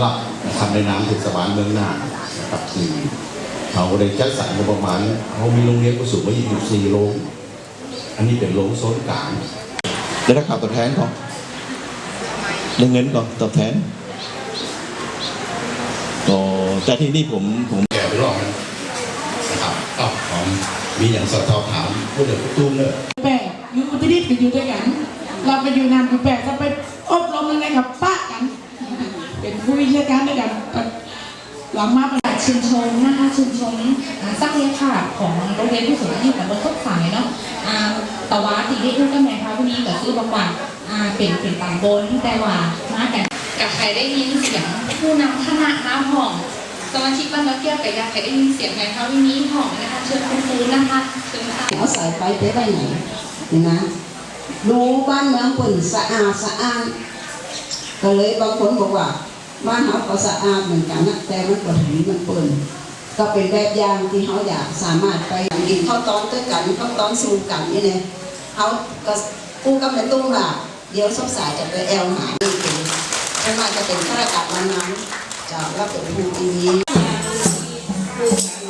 รับนะครับในนามเทศบาลเมืองน่านนะครับที่เขาได้จัดสรรงบประมาณเขามีโรงเรียนผู้สูงอายุอยู่4 โรงอันนี้เป็นโรงโซนกลางได้รับข่าวตอบแทนก่อนได้เงินก่อนตอบแทนก็แต่ที่นี่ผมแก่ไปรอบนะครับก็ผมมีอย่างสอบถามผู้เดือดผู้ตุ้มเลยแปะอยู่อุตรดิตถ์กันอยู่ด้วยกันเราไปอยู่นานกูแปะจะไปอบรมอะไรกับป้ากันเป็นผู้วิชาการด้วยกันหลังมาประกาศชุมชนนะคะชุมชนสักเลี้ยงค่ะของโรงเรียนผู้สูงอายุแต่บนต้นสายเนาะแต่ว่าที่ได้พูดกันไหมคะวันนี้ก็คือบอกว่าเป็นต่างบนแต่ว่ามากันกับใครได้ยินเสียงผู้นำคณะน้ำห้องสมาชิกบ้านเราเกี่ยวกับใครได้ยินเสียงไหมคะวันนี้ห้องนะคะเชิญคุณครูนะคะเชิญค่ะเอาสายไฟไปไหนนี่นะดูบ้านเมืองปุ่นสะอาดก็เลยบางคนบอกว่าบ้านเขาก็สะอาดเหมือนกันนะแต่มันปวดหินมันเปิ่นก็เป็นแบบอย่างที่เขาอยากสามารถไปกินข้าวต้อนด้วยกันข้าวต้อนสู้กันนี่เนี่ยเขาก็กู้กับในตู้ว่าเดี๋ยวสงสัยจะไปแอลหานี่เองไม่ว่าจะเป็นข้าราชการนั้นจะรับเป็นผู้ที่นี้